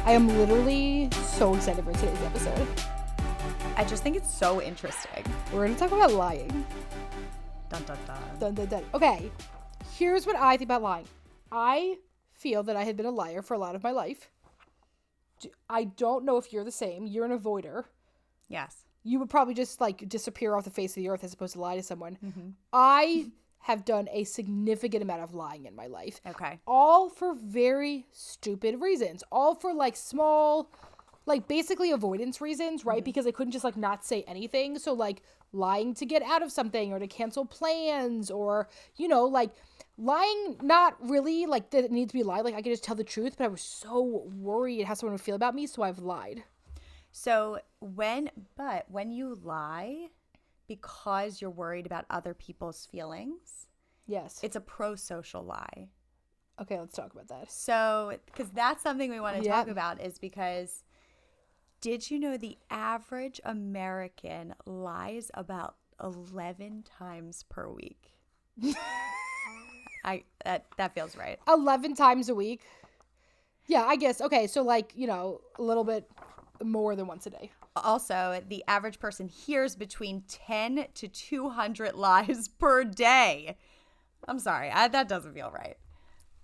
I am literally so excited for today's episode. I just think it's so interesting. We're going to talk about lying. Dun, dun, dun. Dun, dun, dun. Okay, here's what I think about lying. I feel that I have been a liar for a lot of my life. I don't know if you're the same. You're an avoider. Yes. You would probably just like disappear off the face of the earth as opposed to lie to someone. Mm-hmm. I have done a significant amount of lying in my life. Okay. All for very stupid reasons. All for like small, like basically avoidance reasons, right? Mm-hmm. Because I couldn't just like not say anything. So like lying to get out of something or to cancel plans or, you know, like lying, not really like that it needs to be lied. Like I could just tell the truth, but I was so worried how someone would feel about me. So I've lied. So when you lie because you're worried about other people's feelings, yes, it's a prosocial lie. Okay, let's talk about that. So, because that's something we want to talk about is because did you know the average American lies about 11 times per week? That feels right. 11 times a week? Yeah, I guess. Okay, so like, you know, a little bit more than once a day. Also, the average person hears between 10 to 200 lies per day. I'm sorry, that doesn't feel right.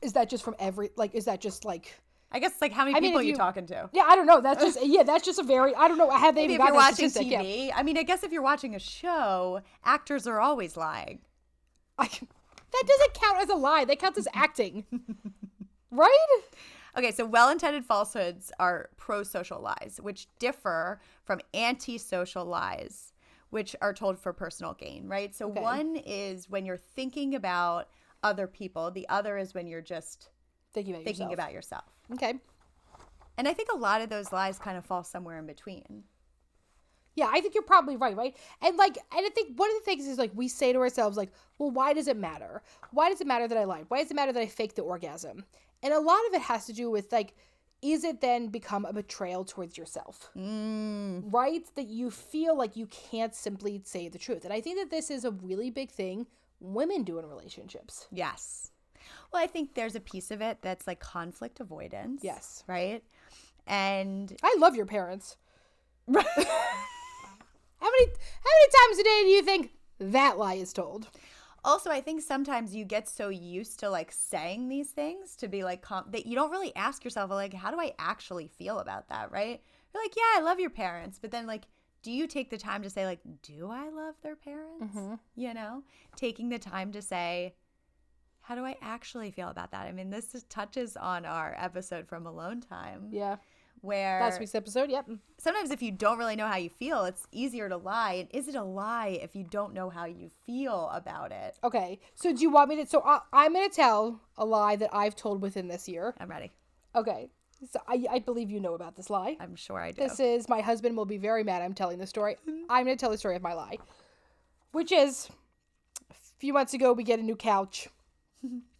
Is that just from is that just like... I guess like how many people are you talking to? Yeah, I don't know. That's just a very, I don't know. Have they even got that statistic? If you're watching TV, yeah. I mean, I guess if you're watching a show, actors are always lying. That doesn't count as a lie. That counts as acting. Right? Okay, so well-intended falsehoods are prosocial lies, which differ from antisocial lies, which are told for personal gain, right? So one is when you're thinking about other people. The other is when you're just thinking about yourself. Okay. And I think a lot of those lies kind of fall somewhere in between. Yeah, I think you're probably right? And I think one of the things is like we say to ourselves like, well, why does it matter? Why does it matter that I lied? Why does it matter that I faked the orgasm? And a lot of it has to do with like, is it then become a betrayal towards yourself? Right? That you feel like you can't simply say the truth. And I think that this is a really big thing women do in relationships. Yes. Well, I think there's a piece of it that's like conflict avoidance. Yes. Right? And I love your parents. How many times a day do you think that lie is told? Also, I think sometimes you get so used to like saying these things to be like that you don't really ask yourself like, how do I actually feel about that, right? You're like, yeah, I love your parents, but then like, do you take the time to say like, do I love their parents? Mm-hmm. You know, taking the time to say, how do I actually feel about that? I mean, this touches on our episode from Alone Time. Yeah. Where last week's episode, yep. Sometimes if you don't really know how you feel, it's easier to lie. And is it a lie if you don't know how you feel about it? Okay. So do you want me to... So I'm going to tell a lie that I've told within this year. I'm ready. Okay. So I believe you know about this lie. I'm sure I do. This is... My husband will be very mad I'm telling the story. I'm going to tell the story of my lie. Which is, a few months ago, we get a new couch.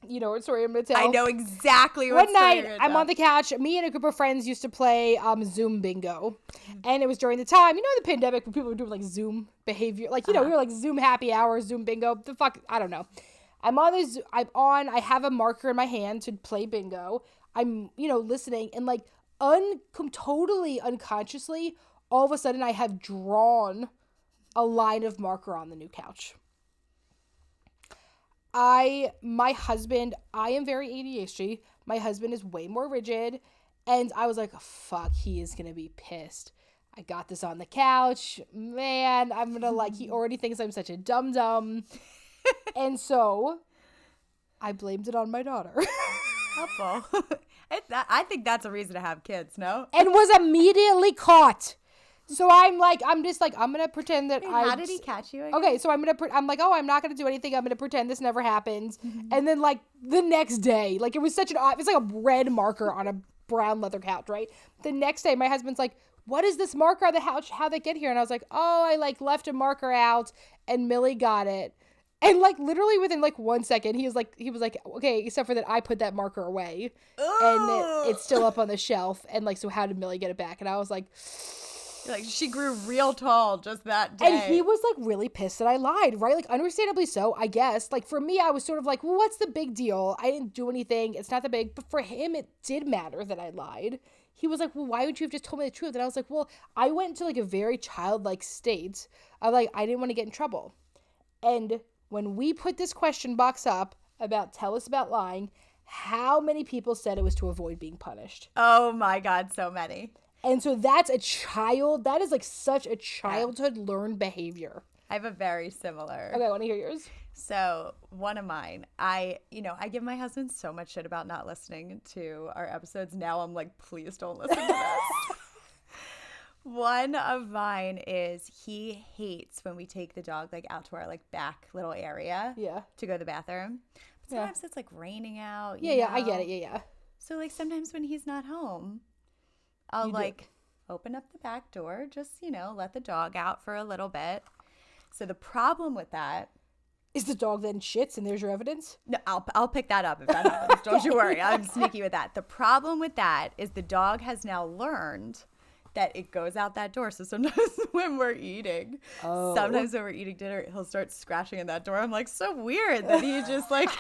You know what story I'm going to tell? I know exactly what story you're going to tell. One night, I'm on the couch. Me and a group of friends used to play Zoom bingo. And it was during the time, you know, the pandemic when people were doing like Zoom behavior. Like, you know, we were like Zoom happy hour, Zoom bingo. The fuck, I don't know. I have a marker in my hand to play bingo. I'm, you know, listening. And like totally unconsciously, all of a sudden I have drawn a line of marker on the new couch. My husband, I am very ADHD. My husband is way more rigid. And I was like, fuck, he is going to be pissed. I got this on the couch. Man, I'm going to like, he already thinks I'm such a dum-dum. And so I blamed it on my daughter. Helpful. I think that's a reason to have kids, no? And was immediately caught. So I'm just like, I'm going to pretend that how did he catch you again? Okay, so I'm like, oh, I'm not going to do anything. I'm going to pretend this never happened. Mm-hmm. And then like the next day, like it was it's like a red marker on a brown leather couch, right? The next day, my husband's like, what is this marker on the couch? How'd that get here? And I was like, oh, I like left a marker out and Millie got it. And like literally within like 1 second, he was like, okay, except for that I put that marker away. Ooh. And it's still up on the shelf. And like, so how did Millie get it back? And I was like... Like, she grew real tall just that day. And he was like really pissed that I lied, right? Like, understandably so, I guess. Like, for me, I was sort of like, well, what's the big deal? I didn't do anything. It's not that big. But for him, it did matter that I lied. He was like, well, why would you have just told me the truth? And I was like, well, I went into like a very childlike state of like, I didn't want to get in trouble. And when we put this question box up about tell us about lying, how many people said it was to avoid being punished? Oh my God, so many. And so that is like such a childhood learned behavior. I have a very similar. Okay, I want to hear yours. So one of mine, I give my husband so much shit about not listening to our episodes. Now I'm like, please don't listen to this. One of mine is he hates when we take the dog like out to our like back little area to go to the bathroom. But sometimes it's like raining out. Yeah, I get it. Yeah. So like sometimes when he's not home, I'll like open up the back door, just, let the dog out for a little bit. So the problem with that is the dog then shits and there's your evidence? No, I'll pick that up if that happens. Don't you worry. I'm sneaky with that. The problem with that is the dog has now learned that it goes out that door. So sometimes when we're eating, sometimes when we're eating dinner, he'll start scratching at that door. I'm like, so weird that he just like,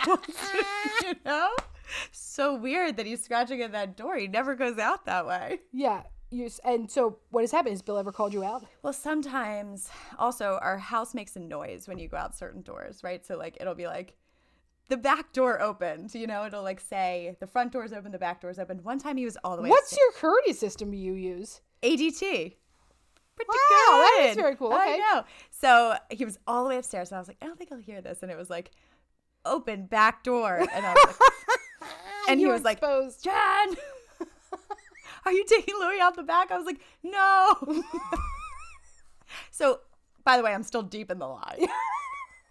so weird that he's scratching at that door. He never goes out that way. Yeah. And so what has happened? Has Bill ever called you out? Well, sometimes also our house makes a noise when you go out certain doors, right? So like it'll be like the back door opened, it'll like say the front door's open, the back door's open. One time he was all the way What's your courtesy system you use? ADT. Pretty good. That is very cool. Okay. I know. So he was all the way upstairs and I was like, I don't think I'll hear this. And it was like, open back door. And I was like, and he was exposed. Like, Jen, are you taking Louis out the back? I was like, no. So, by the way, I'm still deep in the lie.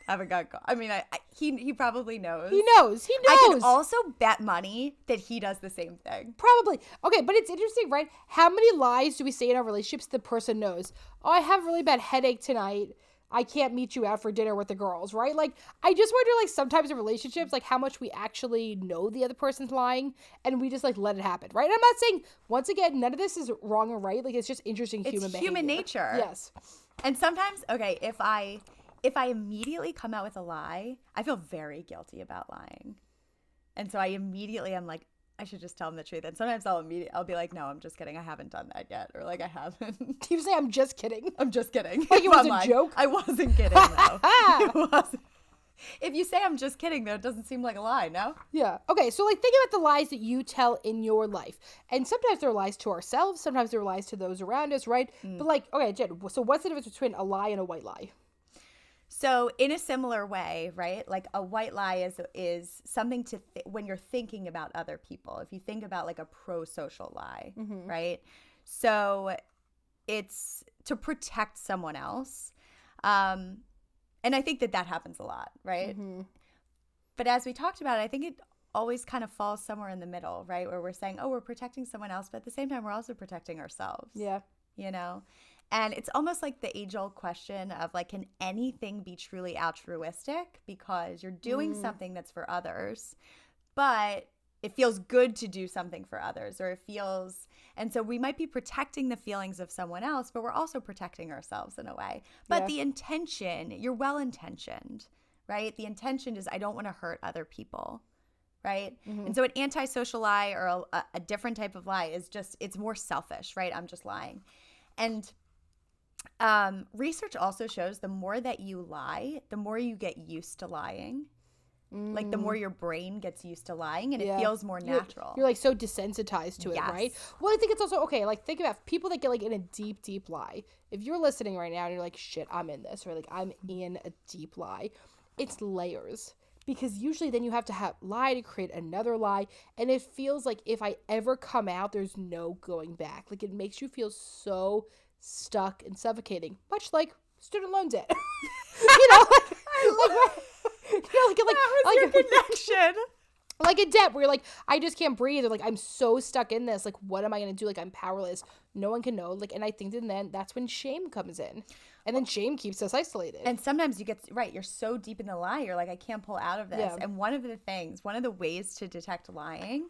Haven't got caught. I mean, he probably knows. He knows. I can also bet money that he does the same thing. Probably. Okay, but it's interesting, right? How many lies do we say in our relationships the person knows? Oh, I have a really bad headache tonight. I can't meet you out for dinner with the girls, right? Like, I just wonder, like, sometimes in relationships, like, how much we actually know the other person's lying, and we just, like, let it happen, right? And I'm not saying, once again, none of this is wrong or right. Like, it's just interesting human behavior. It's human nature. Yes. And sometimes, okay, if I immediately come out with a lie, I feel very guilty about lying. And so I'm like, I should just tell him the truth. And sometimes I'll be like, no, I'm just kidding. I haven't done that yet. Or like, I haven't. You say, I'm just kidding. I'm just kidding. Like it was a joke? I wasn't kidding, though. It wasn't. If you say I'm just kidding, though, it doesn't seem like a lie, no? Yeah. Okay, so like think about the lies that you tell in your life. And sometimes they're lies to ourselves. Sometimes they're lies to those around us, right? But like, okay, Jen, so what's the difference between a lie and a white lie? So in a similar way, right? Like a white lie is something to when you're thinking about other people. If you think about like a prosocial lie, right? So it's to protect someone else. And I think that happens a lot, right? But as we talked about, I think it always kind of falls somewhere in the middle, right? Where we're saying, oh, we're protecting someone else, but at the same time, we're also protecting ourselves. Yeah. And it's almost like the age-old question of like, can anything be truly altruistic? Because you're doing something that's for others, but it feels good to do something for others, or it feels, and so we might be protecting the feelings of someone else, but we're also protecting ourselves in a way. But the intention, you're well-intentioned, right? The intention is, I don't want to hurt other people, right? And so an antisocial lie or a different type of lie is just, it's more selfish, right? I'm just lying. And research also shows the more that you lie, the more you get used to lying. Like the more your brain gets used to lying and it feels more natural. You're like so desensitized to it, right? Well, I think it's also, okay, like think about people that get like in a deep, deep lie. If you're listening right now and you're like, shit, I'm in this, or like I'm in a deep lie, it's layers. Because usually then you have to lie to create another lie. And it feels like if I ever come out, there's no going back. Like it makes you feel so stuck and suffocating, much like student loan debt. That was your connection. Like a debt where you're like, I just can't breathe, or like I'm so stuck in this, like what am I gonna do? Like I'm powerless, no one can know. Like, and I think that then that's when shame comes in, and then shame keeps us isolated. And sometimes you get right, you're so deep in the lie, you're like, I can't pull out of this. And one of the ways to detect lying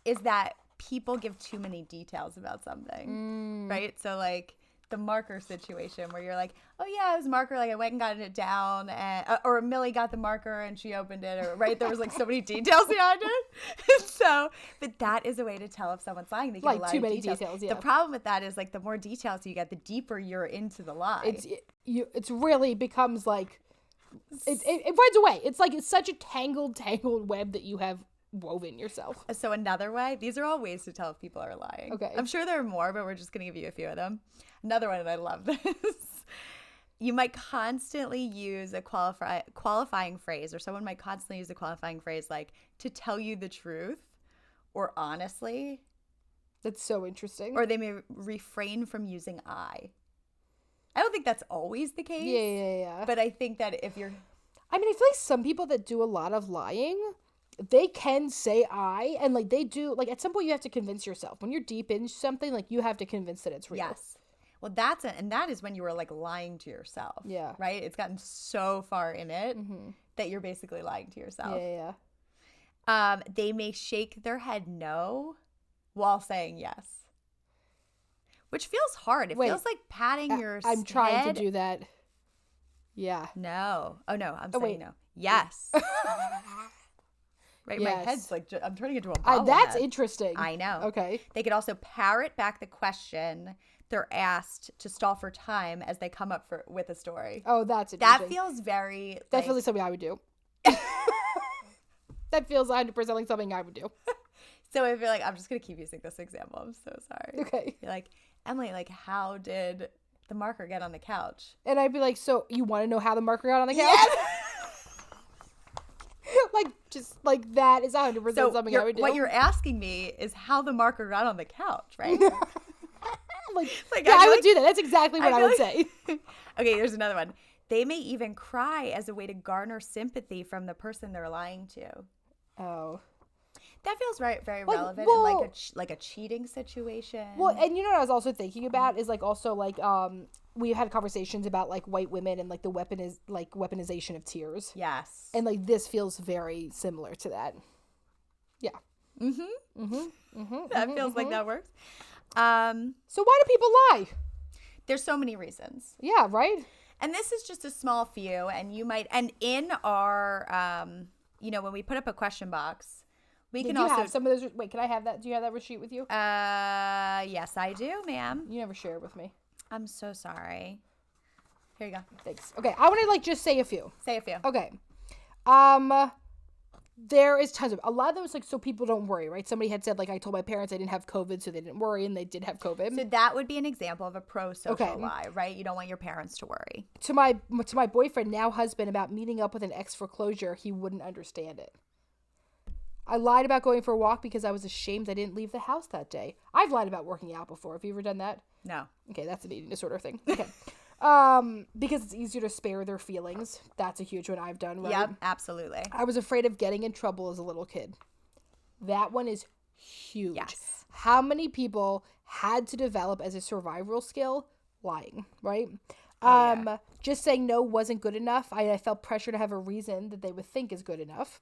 is that people give too many details about something, right? So like the marker situation where you're like, oh yeah, it was marker, like I went and got it down, and or Millie got the marker and she opened it, or right, there was like so many details behind it. So, but that is a way to tell if someone's lying. They give Like a lot too of many details. details, yeah. The problem with that is like the more details you get, the deeper you're into the lie. It's really becomes like it runs away. It's like it's such a tangled web that you have woven yourself. So another way, these are all ways to tell if people are lying. Okay. I'm sure there are more, but we're just going to give you a few of them. Another one, and I love this. You might constantly use a qualifying phrase, or someone might constantly use a qualifying phrase like to tell you the truth or honestly. That's so interesting. Or they may refrain from using I. I don't think that's always the case. Yeah. But I think that if you're... I mean, I feel like some people that do a lot of lying, they can say I, and like they do, like at some point you have to convince yourself. When you're deep into something, like you have to convince that it's real. Yes. Well, and that is when you were like lying to yourself. Yeah. Right? It's gotten so far in it that you're basically lying to yourself. Yeah. They may shake their head no while saying yes. Which feels hard. It feels like patting your head. I'm trying to do that. Yeah. No. Oh, no. I'm saying no. Yes. Right? Yes. My head's like, I'm turning into a bobblehead. That's interesting. I know. Okay. They could also parrot back the question they're asked to stall for time as they come up with a story. Oh, that's interesting. That feels very... That feels like something I would do. That feels 100% like something I would do. So if you're like, I'm just going to keep using this example. I'm so sorry. Okay. You're like, Emily, like, how did the marker get on the couch? And I'd be like, so you want to know how the marker got on the couch? Yeah. Like, just like that is 100% something I would do. What you're asking me is how the marker got on the couch, right? like yeah, I would do that. That's exactly what I would say. Okay, there's another one. They may even cry as a way to garner sympathy from the person they're lying to. Oh. That feels very relevant in like a cheating situation. Well, and you know what I was also thinking about is like also like we had conversations about like white women and like the weaponization of tears. Yes. And like this feels very similar to that. Yeah. That feels like that works. So why do people lie? There's so many reasons. Yeah, right? And this is just a small few, and you might, and in our when we put up a question box, we can also have some of those. Wait, can I have that? Do you have that receipt with you? Yes, I do, ma'am. You never share it with me. I'm so sorry. Here you go. Thanks. Okay, I want to like just say a few. Say a few. Okay. There is tons of a lot of those like so people don't worry, right? Somebody had said like I told my parents I didn't have COVID, so they didn't worry, and they did have COVID. So that would be an example of a prosocial lie, right? You don't want your parents to worry. To my boyfriend, now husband, about meeting up with an ex for closure, he wouldn't understand it. I lied about going for a walk because I was ashamed I didn't leave the house that day. I've lied about working out before. Have you ever done that? No. Okay, that's an eating disorder thing. Okay. Because it's easier to spare their feelings. That's a huge one I've done, right? Yep, absolutely. I was afraid of getting in trouble as a little kid. That one is huge. Yes. How many people had to develop as a survival skill lying, right? Just saying no wasn't good enough. I felt pressure to have a reason that they would think is good enough.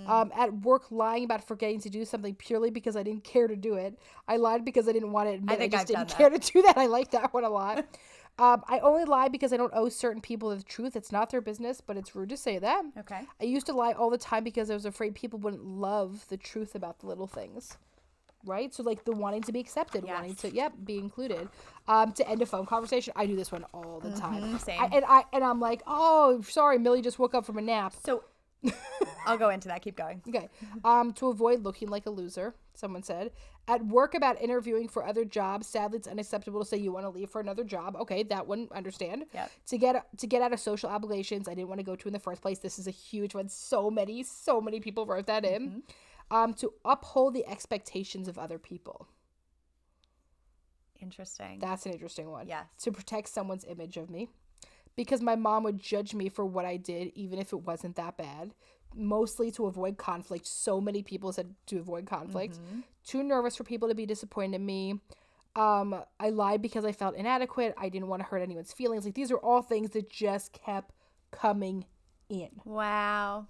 At work, lying about forgetting to do something purely because I didn't care to do it. I lied because I didn't want to admit I just didn't care to do that. I like that one a lot. I only lie because I don't owe certain people the truth. It's not their business, but it's rude to say that. Okay. I used to lie all the time because I was afraid people wouldn't love the truth about the little things. Right? So like the wanting to be accepted, wanting to, be included. To end a phone conversation. I do this one all the time. Same. I'm like, oh, sorry, Millie just woke up from a nap. So I'll go into that. Keep going. Okay. To avoid looking like a loser, someone said. At work about interviewing for other jobs, sadly it's unacceptable to say you want to leave for another job. Okay, that one, understand. Yep. To get out of social obligations I didn't want to go to in the first place. This is a huge one. So many people wrote that in. To uphold the expectations of other people. Interesting. That's an interesting one. Yes. To protect someone's image of me. Because my mom would judge me for what I did, even if it wasn't that bad. Mostly to avoid conflict. So many people said to avoid conflict. Too nervous for people to be disappointed in me. I lied because I felt inadequate. I didn't want to hurt anyone's feelings. Like, these are all things that just kept coming in. Wow.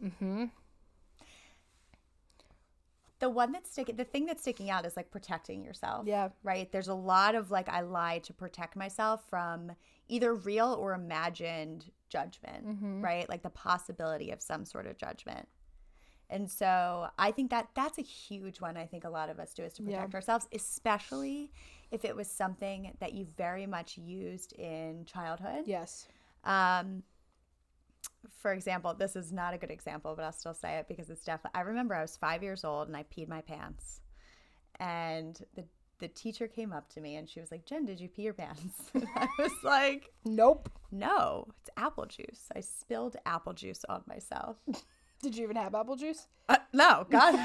The thing that's sticking out is like protecting yourself. Yeah. Right? There's a lot of like, I lie to protect myself from either real or imagined judgment, right? Like the possibility of some sort of judgment. And so I think that that's a huge one. I think a lot of us do, is to protect ourselves, especially if it was something that you very much used in childhood. Yes. For example, this is not a good example, but I'll still say it because it's definitely, I remember I was 5 years old and I peed my pants. And the teacher came up to me and she was like, Jen, did you pee your pants? And I was like, Nope. no, it's apple juice. I spilled apple juice on myself. Did you even have apple juice? No, God.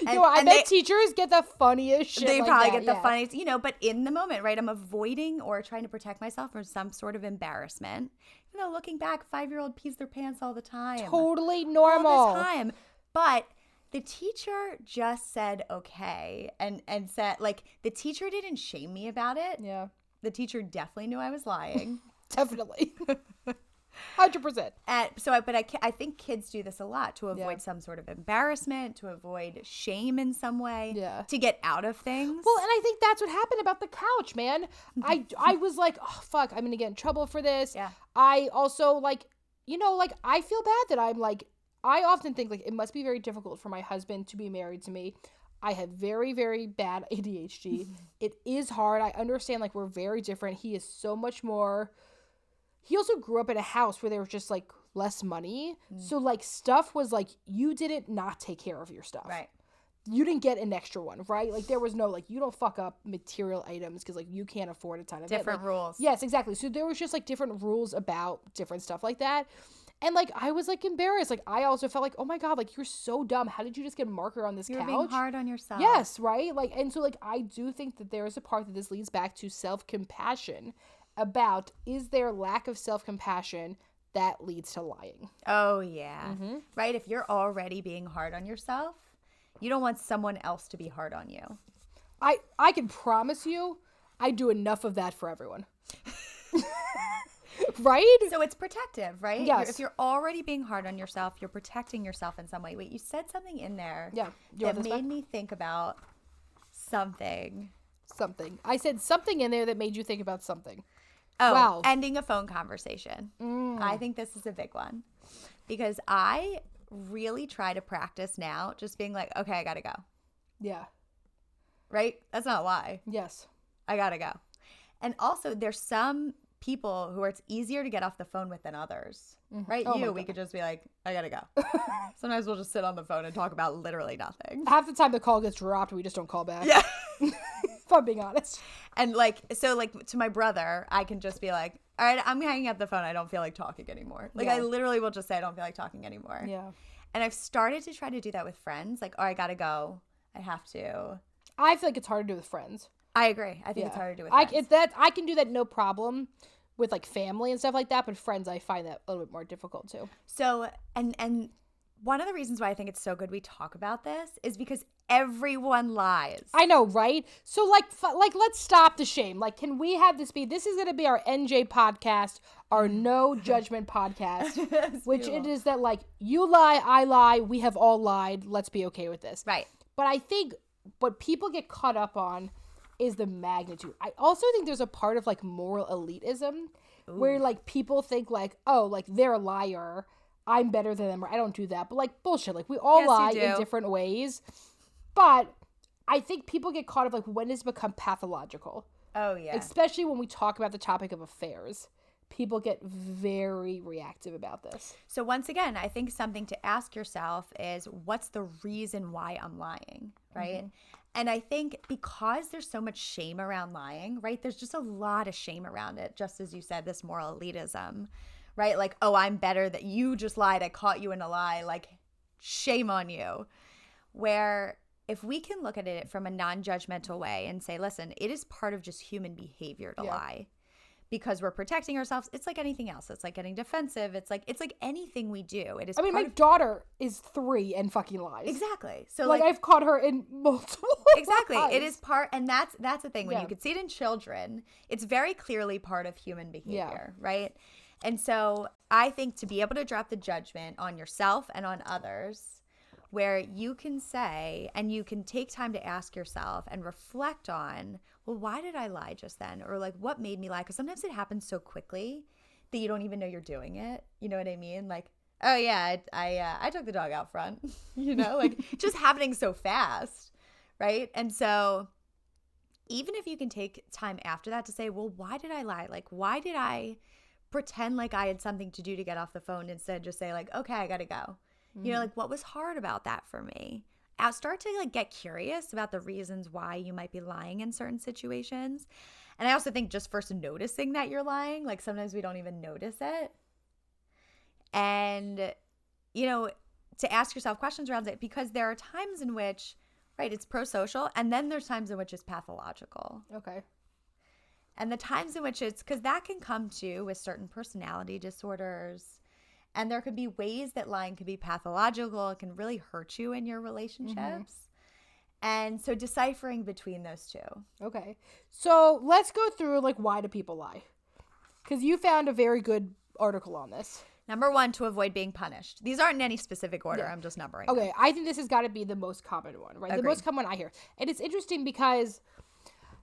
I bet teachers get the funniest shit. They like probably that, get the funniest, but in the moment, right, I'm avoiding or trying to protect myself from some sort of embarrassment. Even though looking back, 5-year-old pees their pants all the time. Totally normal. All the time. But the teacher just said okay and said, like, the teacher didn't shame me about it. Yeah. The teacher definitely knew I was lying. Definitely. 100%. I think kids do this a lot to avoid some sort of embarrassment, to avoid shame in some way, to get out of things. Well, and I think that's what happened about the couch, man. I was like, oh, fuck, I'm going to get in trouble for this. Yeah. I also, like, I feel bad that I'm, like, I often think, like, it must be very difficult for my husband to be married to me. I have very, very bad ADHD. It is hard. I understand, like, we're very different. He is so much more... He also grew up in a house where there was just, like, less money. So, like, stuff was, like, you didn't not take care of your stuff. Right. You didn't get an extra one, right? Like, there was no, like, you don't fuck up material items because, like, you can't afford a ton of different rules. Yes, exactly. So there was just, like, different rules about different stuff like that. And, like, I was, like, embarrassed. Like, I also felt like, oh, my God, like, you're so dumb. How did you just get a marker on this couch? You're being hard on yourself. Yes, right? Like, and so, like, I do think that there is a part that this leads back to self-compassion about, is there lack of self-compassion that leads to lying? Oh, yeah. Right? If you're already being hard on yourself, you don't want someone else to be hard on you. I can promise you, I do enough of that for everyone. Right? So it's protective, right? Yes. If you're already being hard on yourself, you're protecting yourself in some way. Wait, you said something in there that made me think about something. Something. I said something in there that made you think about something. Oh, wow. Ending a phone conversation. I think this is a big one because I really try to practice now just being like, okay, I got to go. Yeah. Right? That's not a lie. Yes. I got to go. And also there's some people who it's easier to get off the phone with than others. Right? Oh we could just be like, I got to go. Sometimes we'll just sit on the phone and talk about literally nothing. Half the time the call gets dropped, we just don't call back. Yeah. If I'm being honest. And to my brother, I can just be like, all right, I'm hanging up the phone. I don't feel like talking anymore. Like I literally will just say I don't feel like talking anymore. Yeah. And I've started to try to do that with friends. Like, oh, I got to go. I have to. I feel like it's hard to do with friends. I agree. I think it's harder to do with friends. I can do that no problem with like family and stuff like that, but friends, I find that a little bit more difficult too. So, and one of the reasons why I think it's so good we talk about this is because everyone lies. I know, right? So like let's stop the shame. Like, can we have this is going to be our NJ podcast, our no judgment podcast, which beautiful. It is that like you lie, I lie, we have all lied. Let's be okay with this. Right. But I think what people get caught up on is the magnitude. I also think there's a part of like moral elitism where like people think like, oh, like they're a liar, I'm better than them, or I don't do that. But like bullshit, like we all lie in different ways. But I think people get caught up like when does it become pathological? Oh yeah. Especially when we talk about the topic of affairs. People get very reactive about this. So once again, I think something to ask yourself is what's the reason why I'm lying, right? And I think because there's so much shame around lying, right? There's just a lot of shame around it. Just as you said, this moral elitism, right? Like, oh, I'm better, that you just lied. I caught you in a lie. Like, shame on you. Where if we can look at it from a non-judgmental way and say, listen, it is part of just human behavior to lie. Because we're protecting ourselves. It's like anything else. It's like getting defensive. It's like anything we do. It is. I mean, my daughter is 3 and fucking lies. Exactly. So like I've caught her in multiple. Exactly. lies. It is part, and that's the thing. When you can see it in children, it's very clearly part of human behavior, right? And so I think to be able to drop the judgment on yourself and on others, where you can say, and you can take time to ask yourself and reflect on, well, why did I lie just then? Or like, what made me lie? Because sometimes it happens so quickly that you don't even know you're doing it. You know what I mean? Like, oh yeah, I took the dog out front, you know, like just happening so fast, right? And so even if you can take time after that to say, well, why did I lie? Like, why did I pretend like I had something to do to get off the phone instead just say like, okay, I gotta go. You know, like what was hard about that for me? I'll start to like get curious about the reasons why you might be lying in certain situations. And I also think just first noticing that you're lying, like sometimes we don't even notice it. And, you know, to ask yourself questions around it, because there are times in which, right, it's prosocial, and then there's times in which it's pathological. Okay. And the times in which it's, because that can come too with certain personality disorders. And there could be ways that lying could be pathological. It can really hurt you in your relationships. And so deciphering between those two. Okay. So let's go through like, why do people lie? Because you found a very good article on this. Number one, to avoid being punished. These aren't in any specific order. Yeah. I'm just numbering Okay. them. I think this has got to be the most common one, right? Agreed. The most common one I hear. And it's interesting because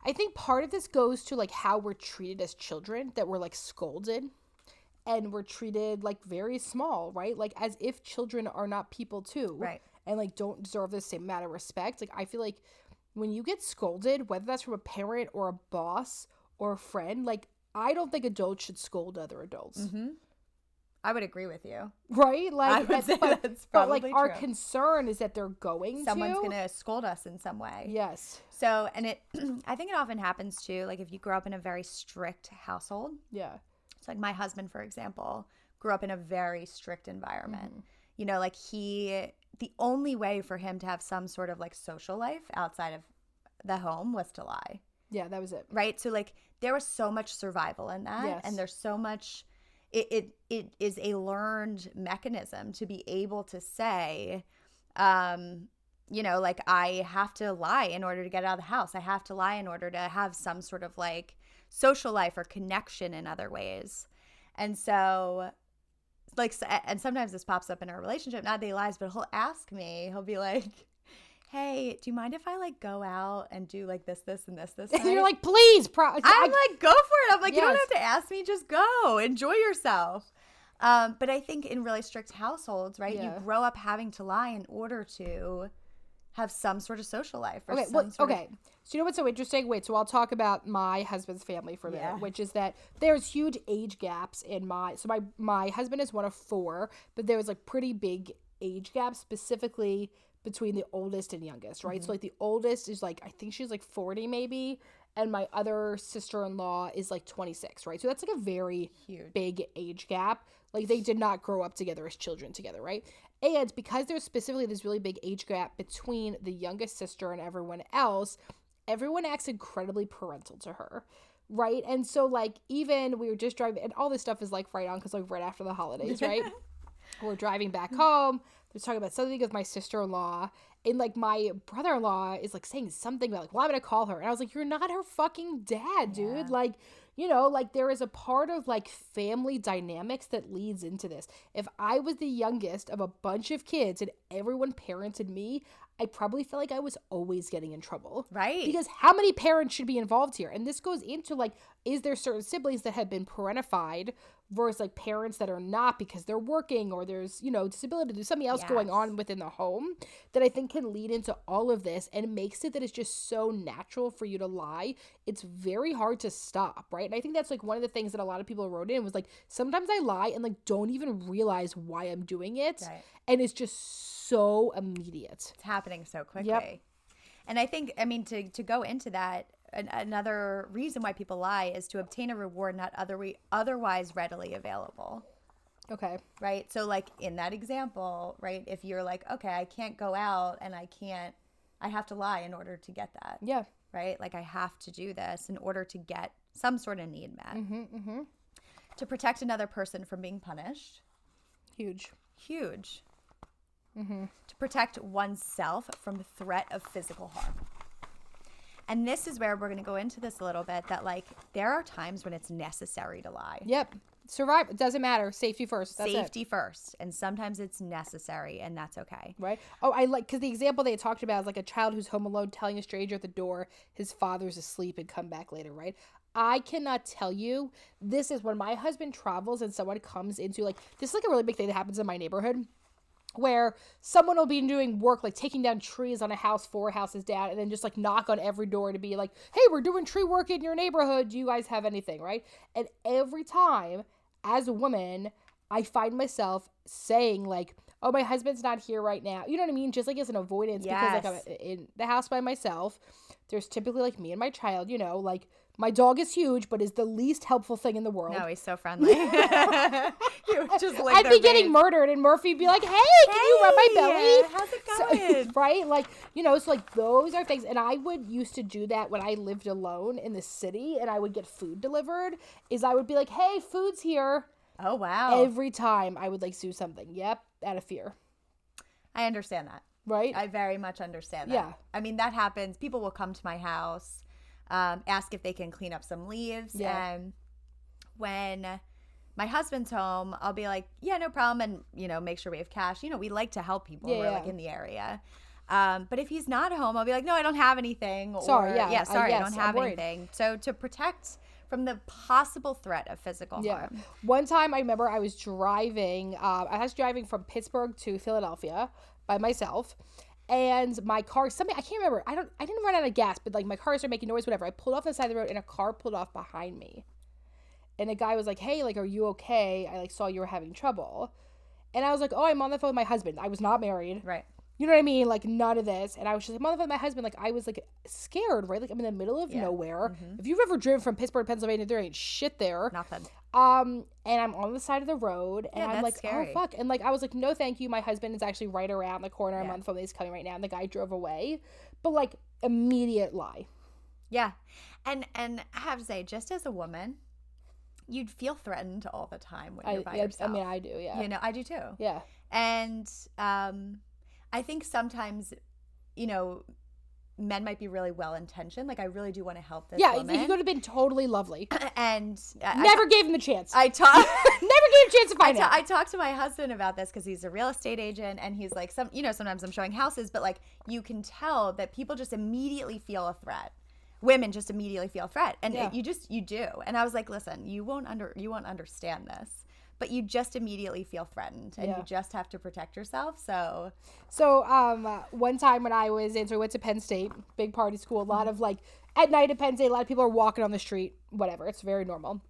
I think part of this goes to like how we're treated as children, that we're like scolded and we're treated like very small, right? Like as if children are not people too. Right. And like don't deserve the same amount of respect. Like I feel like when you get scolded, whether that's from a parent or a boss or a friend, like I don't think adults should scold other adults. I would agree with you. Right? Like I would say that's but like probably our true. concern is that they're Someone's going to scold us in some way. Yes. So, and it, I think it often happens too, like if you grow up in a very strict household. Yeah. So like my husband, for example, grew up in a very strict environment. You know, like the only way for him to have some sort of like social life outside of the home was to lie. Yeah, that was it. Right? So like there was so much survival in that. Yes. And there's so much, it is a learned mechanism to be able to say, you know, like I have to lie in order to get out of the house. I have to lie in order to have some sort of like social life or connection in other ways. And so like, and sometimes this pops up in our relationship, not that he lies, but he'll ask me, he'll be like, hey, do you mind if I like go out and do like this and this And night? you're like, please. I'm like, go for it. I'm like, you don't Yes. have to ask me, just go. Enjoy yourself. But I think in really strict households, right, you grow up having to lie in order to have some sort of social life. Or Okay, some sort of- So you know what's so interesting? Wait, so I'll talk about my husband's family for a minute, Yeah. which is that there's huge age gaps in my husband is one of 4, but there was like pretty big age gaps specifically between the oldest and youngest, right? So like the oldest is like, I think she's like 40 maybe, and my other sister-in-law is like 26, right? So that's like a very Huge. big age gap. Like they did not grow up together as children together, right? And because there's specifically this really big age gap between the youngest sister and everyone else, everyone acts incredibly parental to her, right? And so like even we were just driving, and all this stuff is like right on because like right after the holidays, right? We're driving back home. They're talking about something with my sister-in-law, and like my brother-in-law is like saying something about like, well, I'm gonna call her, and I was like, you're not her fucking dad, dude. Yeah. Like, you know, like there is a part of like family dynamics that leads into this. If I was the youngest of a bunch of kids and everyone parented me, I probably feel like I was always getting in trouble. Right. Because how many parents should be involved here? And this goes into like, is there certain siblings that have been parentified versus like parents that are not because they're working or there's, you know, disability, there's something else going on within the home that I think can lead into all of this and makes it that it's just so natural for you to lie. It's very hard to stop, right? And I think that's like one of the things that a lot of people wrote in was like, sometimes I lie and like don't even realize why I'm doing it. Right. And it's just so immediate. It's happening so quickly. And I think, I mean, to go into that, another reason why people lie is to obtain a reward not otherwise readily available. Okay. Right? So like in that example, right, if you're like, okay, I can't go out and I have to lie in order to get that. Yeah. Right? Like I have to do this in order to get some sort of need met. To protect another person from being punished. Huge. To protect oneself from the threat of physical harm. And this is where we're going to go into this a little bit, that like there are times when it's necessary to lie. Yep. Survive. It doesn't matter. Safety first. That's Safety first. And sometimes it's necessary, and that's okay. Right. Oh, I like, because the example they talked about is like a child who's home alone telling a stranger at the door his father's asleep and come back later, right? I cannot tell you, this is when my husband travels and someone comes into, like, this is like a really big thing that happens in my neighborhood, where someone will be doing work, like taking down trees on a house 4 houses down, and then just like knock on every door to be like, hey, we're doing tree work in your neighborhood. Do you guys have anything, right? And every time, as a woman, I find myself saying like, oh, my husband's not here right now. You know what I mean? Just like as an avoidance, because like I'm in the house by myself. There's typically like me and my child, you know, like my dog is huge, but is the least helpful thing in the world. No, he's so friendly. You just like I'd be getting murdered, and Murphy'd be like, hey, can you rub my belly? How's it going? So, right? Like, you know, so like those are things. And I would used to do that when I lived alone in the city and I would get food delivered, is I would be like, hey, food's here. Oh, wow. Every time I would like do something. Yep. Out of fear. I understand that. Right? I very much understand that. Yeah. I mean, that happens. People will come to my house, ask if they can clean up some leaves. Yeah. And when my husband's home, I'll be like, yeah, no problem. And, you know, make sure we have cash. You know, we like to help people. Yeah, We're like in the area. But if he's not home, I'll be like, no, I don't have anything. Sorry, or, yeah. sorry, I yes, don't have I'm worried. anything. So to protect from the possible threat of physical harm. One time I remember I was driving, from Pittsburgh to Philadelphia by myself, and my car, something, I can't remember, I didn't run out of gas, but like my car started making noise, whatever. I pulled off the side of the road and a car pulled off behind me. And a guy was like, hey, like, are you okay? I like saw you were having trouble. And I was like, oh, I'm on the phone with my husband. I was not married. Right. You know what I mean? Like, none of this. And I was just like, I'm on the phone with my husband. Like, I was like scared, right? Like, I'm in the middle of nowhere. Mm-hmm. If you've ever driven from Pittsburgh, Pennsylvania, there ain't shit there. Nothing. And I'm on the side of the road, and I'm like, scary. oh, fuck. And, like, I was like, no, thank you. My husband is actually right around the corner. I'm Yeah. on the phone. He's coming right now. And the guy drove away. But, like, immediate lie. Yeah. And I have to say, just as a woman, you'd feel threatened all the time when you're by yourself. I mean, I do, yeah. You know, I do too. Yeah. And I think sometimes, you know, men might be really well-intentioned. Like, I really do want to help this woman. He could have been totally lovely. And never gave him the chance. I talk. Never gave him a chance to find out. I talked to my husband about this because he's a real estate agent, and he's like, sometimes I'm showing houses, but like you can tell that people just immediately feel a threat. Women just immediately feel a threat, and you do. And I was like, listen, you won't understand this, but you just immediately feel threatened, and you just have to protect yourself. So one time when I went to Penn State, big party school, a lot of like at night at Penn State, a lot of people are walking on the street, whatever. It's very normal.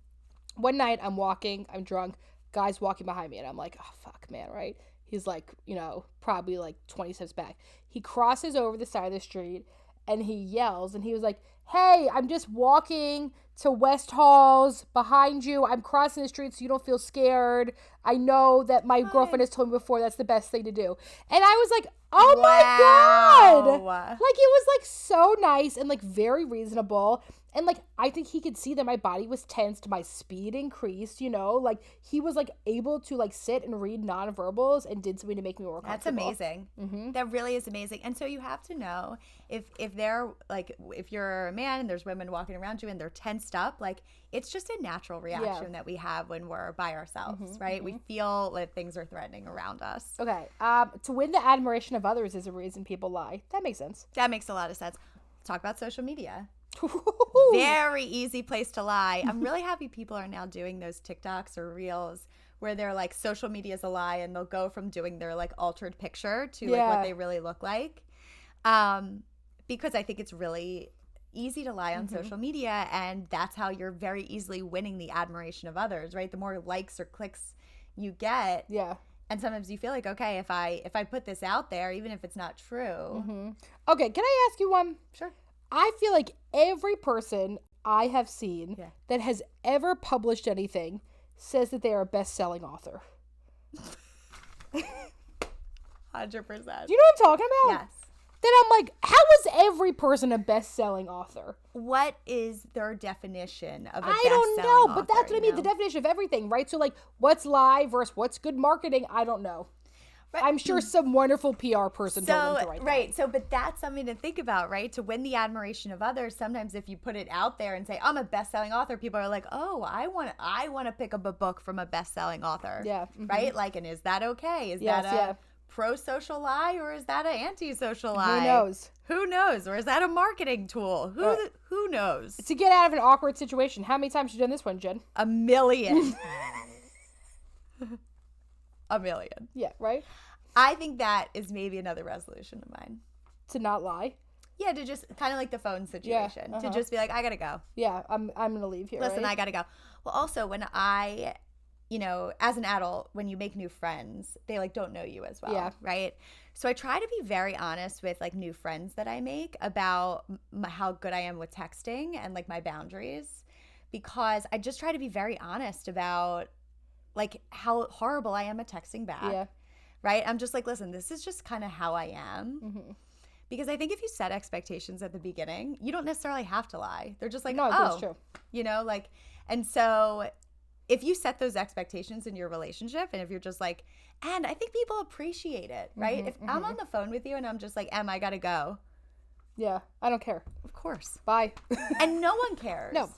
One night I'm walking, I'm drunk, guy's walking behind me, and I'm like, oh fuck, man, right? He's like, you know, probably like 20 steps back. He crosses over the side of the street and he yells, and he was like, hey, I'm just walking to West Halls behind you. I'm crossing the street so you don't feel scared. I know that my girlfriend has told me before that's the best thing to do. And I was like, oh my God. Like, it was like so nice and like very reasonable. And like, I think he could see that my body was tensed, my speed increased, you know, like he was like able to like sit and read nonverbals and did something to make me more comfortable. That's amazing. Mm-hmm. That really is amazing. And so you have to know if they're like, if you're a man and there's women walking around you and they're tensed up, like it's just a natural reaction that we have when we're by ourselves, right? Mm-hmm. We feel that things are threatening around us. Okay. To win the admiration of others is a reason people lie. That makes sense. That makes a lot of sense. Talk about social media. Very easy place to lie. I'm really happy people are now doing those TikToks or Reels where they're like, social media is a lie, and they'll go from doing their like altered picture to like what they really look like. Because I think it's really easy to lie on social media, and that's how you're very easily winning the admiration of others, right? The more likes or clicks you get. Yeah. And sometimes you feel like, okay, if I put this out there, even if it's not true. Mm-hmm. Okay, can I ask you one? Sure. I feel like every person I have seen that has ever published anything says that they are a best-selling author. 100%. Do you know what I'm talking about? Yes. Then I'm like, how is every person a best-selling author? What is their definition of a I best-selling don't know, but author, that's what I mean, the definition of everything, right? So like, what's lie versus what's good marketing? I don't know. I'm sure some wonderful PR person told them to write that. Right. So, but that's something to think about, right? To win the admiration of others. Sometimes if you put it out there and say, I'm a best-selling author, people are like, oh, I want to pick up a book from a best-selling author. Yeah. Right? Like, and is that okay? Is that a pro-social lie or is that an anti-social lie? Who knows? Who knows? Or is that a marketing tool? Who knows? To get out of an awkward situation. How many times have you done this one, Jen? A million. A million. Yeah, right? I think that is maybe another resolution of mine. To not lie? Yeah, to just kind of like the phone situation. To just be like, I gotta go. Yeah, I'm gonna leave here. Listen, right? I gotta go. Well, also when I, as an adult, when you make new friends, they like don't know you as well. Yeah. Right. So I try to be very honest with like new friends that I make about how good I am with texting and like my boundaries, because I just try to be very honest about like how horrible I am at texting back. Yeah. Right. I'm just like, listen, this is just kind of how I am. Mm-hmm. Because I think if you set expectations at the beginning, you don't necessarily have to lie. They're just like, no, that's true. Like, and so if you set those expectations in your relationship and if you're just like, and I think people appreciate it, right? If I'm on the phone with you and I'm just like, I gotta go. Yeah, I don't care. Of course. Bye. And no one cares. No.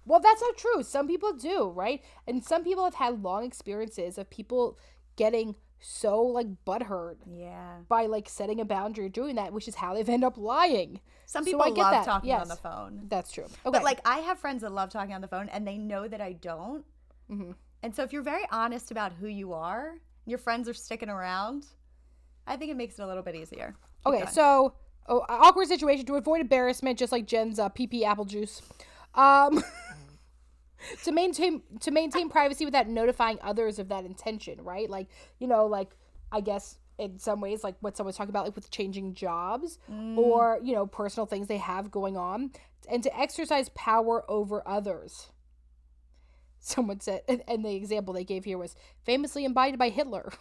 Well, that's not true. Some people do, right? And some people have had long experiences of people getting so like butthurt by like setting a boundary or doing that, which is how they've ended up lying. Some people love talking on the phone. That's true. Okay. But like I have friends that love talking on the phone and they know that I don't. Mm-hmm. And so if you're very honest about who you are, your friends are sticking around, I think it makes it a little bit easier. Keep okay, going. so awkward situation to avoid embarrassment, just like Jen's pee apple juice. To maintain privacy without notifying others of that intention, right? Like, like I guess in some ways, like what someone's talking about, like with changing jobs or, personal things they have going on, and to exercise power over others. Someone said, and the example they gave here was famously embodied by Hitler.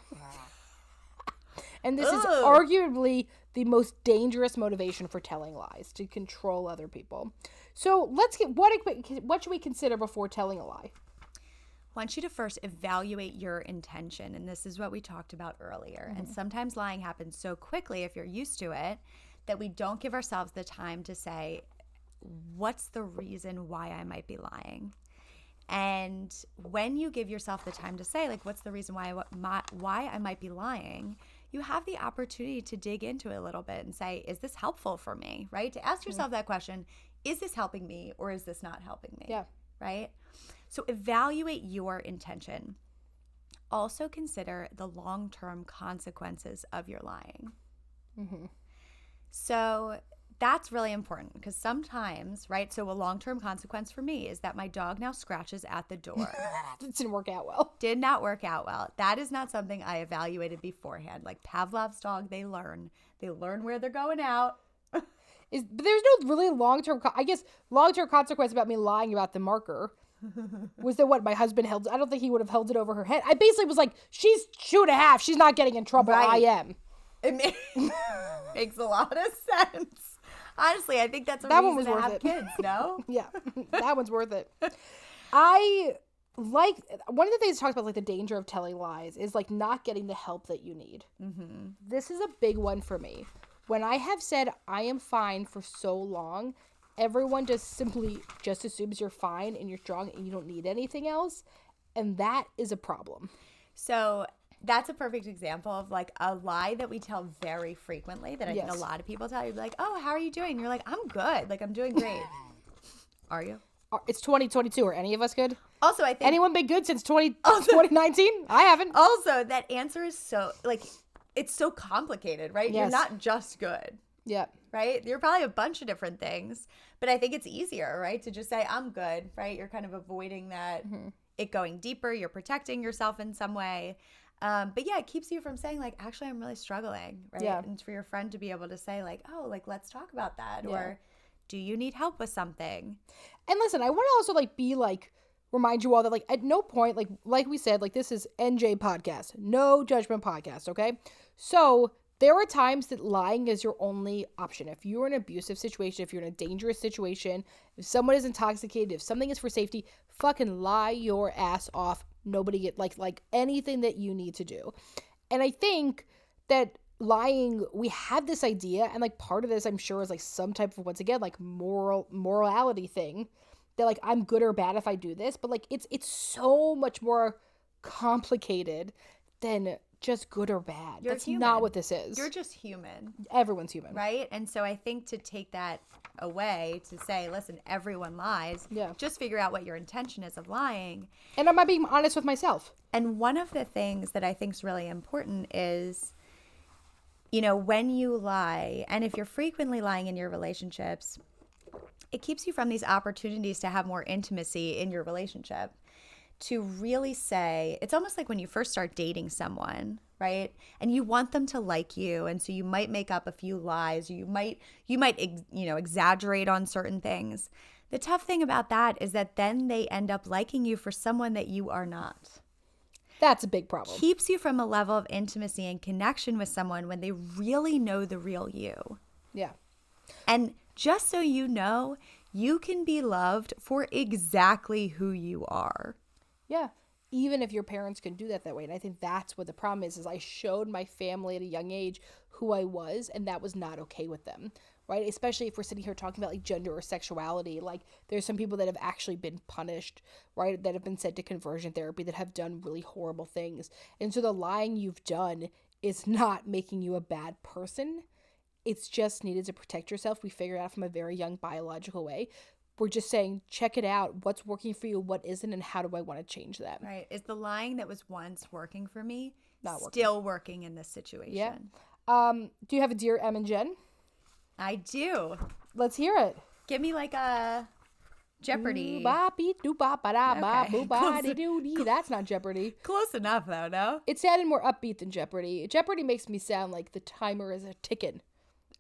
And this is arguably the most dangerous motivation for telling lies, to control other people. So let's get, what should we consider before telling a lie? I want you to first evaluate your intention. And this is what we talked about earlier. Mm-hmm. And sometimes lying happens so quickly, if you're used to it, that we don't give ourselves the time to say, what's the reason why I might be lying? And when you give yourself the time to say, like, what's the reason why I might be lying, you have the opportunity to dig into it a little bit and say, is this helpful for me, right? To ask yourself that question, is this helping me or is this not helping me? Yeah. Right? So evaluate your intention. Also consider the long-term consequences of your lying. Mm-hmm. So that's really important because sometimes, right? So a long-term consequence for me is that my dog now scratches at the door. It didn't work out well. Did not work out well. That is not something I evaluated beforehand. Like Pavlov's dog, they learn where they're going out. But there's no really long-term consequence about me lying about the marker. Was that what my husband held? I don't think he would have held it over her head. I basically was like, she's 2.5. She's not getting in trouble. Right. I am. It makes a lot of sense. Honestly, I think that's a reason to have kids, no? Yeah, that one's worth it. I like, one of the things that talks about like the danger of telling lies is like not getting the help that you need. Mm-hmm. This is a big one for me. When I have said I am fine for so long, everyone just assumes you're fine and you're strong and you don't need anything else. And that is a problem. So that's a perfect example of like a lie that we tell very frequently that I think a lot of people tell you. Like, oh, how are you doing? And you're like, I'm good. Like, I'm doing great. Are you? It's 2022. Are any of us good? Also, I think... Anyone been good since 2019? I haven't. Also, that answer is so, like... It's so complicated, right? Yes. You're not just good. Yeah. Right? You're probably a bunch of different things. But I think it's easier, right? To just say, I'm good, right? You're kind of avoiding that, it going deeper. You're protecting yourself in some way. But yeah, it keeps you from saying like, actually, I'm really struggling, right? Yeah. And for your friend to be able to say like, oh, like, let's talk about that. Yeah. Or do you need help with something? And listen, I want to also like be like, remind you all that like at no point, like we said, like this is NJ podcast, no judgment podcast, okay? So there are times that lying is your only option. If you're in an abusive situation, if you're in a dangerous situation, if someone is intoxicated, if something is for safety, fucking lie your ass off. Nobody get like anything that you need to do. And I think that lying, we have this idea, and like part of this I'm sure is like some type of, once again, like morality thing, that like I'm good or bad if I do this, but like it's so much more complicated than just good or bad. That's human. not what this is. You're just human. Everyone's human. Right? And so I think to take that away, to say, listen, everyone lies. Yeah. Just figure out what your intention is of lying. And am I being honest with myself? And one of the things that I think is really important is, you know, when you lie, and if you're frequently lying in your relationships, it keeps you from these opportunities to have more intimacy in your relationship. To really say, it's almost like when you first start dating someone, right? And you want them to like you, and so you might make up a few lies, you might exaggerate on certain things. The tough thing about that is that then they end up liking you for someone that you are not. That's a big problem. Keeps you from a level of intimacy and connection with someone when they really know the real you. Yeah. And just so you know, you can be loved for exactly who you are. Yeah. Even if your parents can do that way. And I think that's what the problem is I showed my family at a young age who I was, and that was not okay with them, right? Especially if we're sitting here talking about like gender or sexuality. Like there's some people that have actually been punished, right? That have been sent to conversion therapy, that have done really horrible things. And so the lying you've done is not making you a bad person. It's just needed to protect yourself. We figured it out from a very young biological way. We're just saying, check it out. What's working for you? What isn't? And how do I want to change that? Right. Is the lying that was once working for me still working in this situation? Yeah. Do you have a Dear Em and Jen? I do. Let's hear it. Give me like a Jeopardy. That's not Jeopardy. Close enough, though, no? It sounded more upbeat than Jeopardy. Jeopardy makes me sound like the timer is a ticking.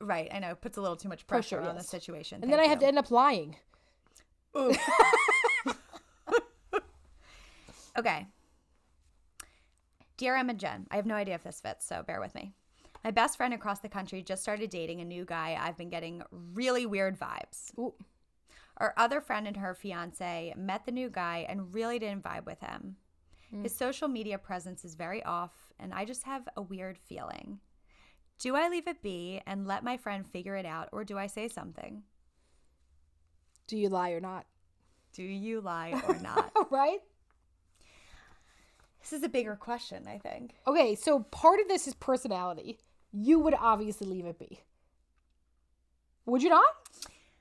Right. I know. It puts a little too much pressure on the situation. And then I have to end up lying. Ooh. Okay. Dear Em and Jen, I have no idea if this fits, so bear with me. My best friend across the country just started dating a new guy. I've been getting really weird vibes. Ooh. Our other friend and her fiance met the new guy and really didn't vibe with him. His social media presence is very off, and I just have a weird feeling. Do I leave it be and let my friend figure it out, or do I say something? Do you lie or not? Do you lie or not? Right? This is a bigger question, I think. Okay, so part of this is personality. You would obviously leave it be. Would you not?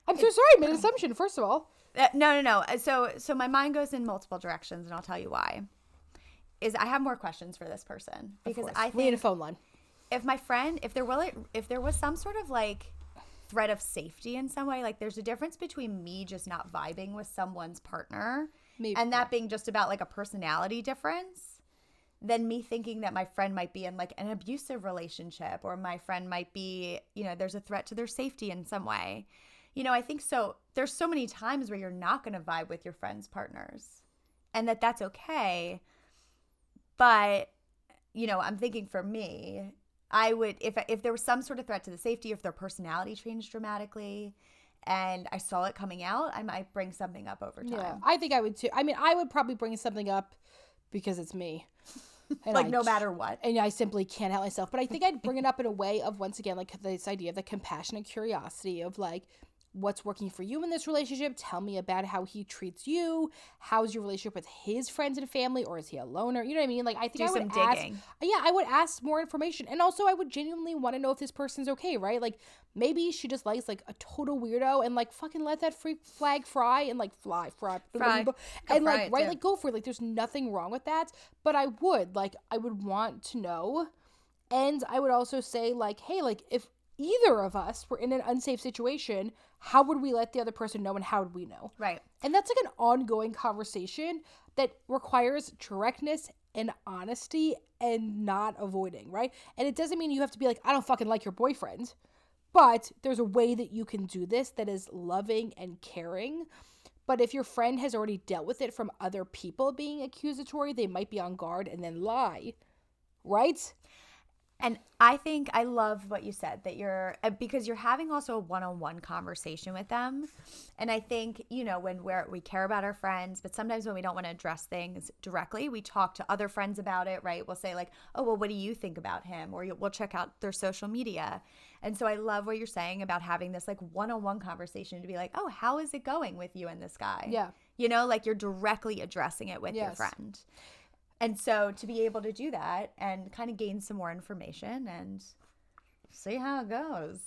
I'm so sorry, I made an assumption, first of all. No. So my mind goes in multiple directions, and I'll tell you why. I have more questions for this person. Because I think we need a phone line. If my friend, if there was some sort of like threat of safety in some way, like there's a difference between me just not vibing with someone's partner and that being just about like a personality difference, than me thinking that my friend might be in like an abusive relationship, or my friend might be, there's a threat to their safety in some way. I think so. There's so many times where you're not going to vibe with your friends' partners, and that's okay. But, I'm thinking for me, I would, if there was some sort of threat to the safety, if their personality changed dramatically and I saw it coming out, I might bring something up over time. Yeah, I think I would too. I mean, I would probably bring something up because it's me. Like no matter what. And I simply can't help myself. But I think I'd bring it up in a way of, once again, like this idea of the compassion and curiosity of like, what's working for you in this relationship? Tell me about how he treats you. How's your relationship with his friends and family, or is he a loner? You know what I mean? Like, I think I would ask. Yeah, I would ask more information, and also I would genuinely want to know if this person's okay, right? Like, maybe she just likes like a total weirdo, and like fucking let that freak flag fry and like fry, and like right, like go for it. Like, there's nothing wrong with that. But I would want to know, and I would also say like, hey, like if either of us were in an unsafe situation, how would we let the other person know, and how would we know? Right. And that's like an ongoing conversation that requires directness and honesty and not avoiding, right? And it doesn't mean you have to be like, I don't fucking like your boyfriend, but there's a way that you can do this that is loving and caring. But if your friend has already dealt with it from other people being accusatory, they might be on guard and then lie, right? And I think I love what you said, that you're, because you're having also a one-on-one conversation with them. And I think, you know, when we care about our friends, but sometimes when we don't want to address things directly, we talk to other friends about it, right? We'll say like, oh, well, what do you think about him? Or we'll check out their social media. And so I love what you're saying about having this like one-on-one conversation to be like, oh, how is it going with you and this guy? Yeah. You know, like you're directly addressing it with your friend. And so to be able to do that and kind of gain some more information and see how it goes.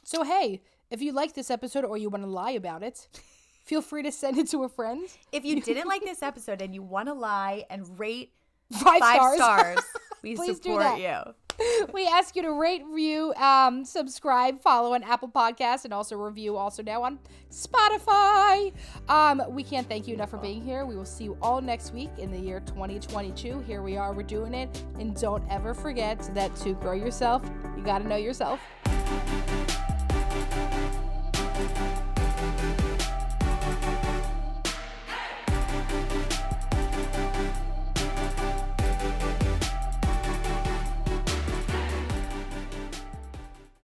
So, hey, if you like this episode or you want to lie about it, feel free to send it to a friend. If you didn't like this episode and you want to lie and rate 5 stars, we please support you. We ask you to rate, review, subscribe, follow on Apple Podcasts, and also review also now on Spotify. We can't thank you enough for being here. We will see you all next week in the year 2022. Here we are. We're doing it. And don't ever forget that to grow yourself, you got to know yourself.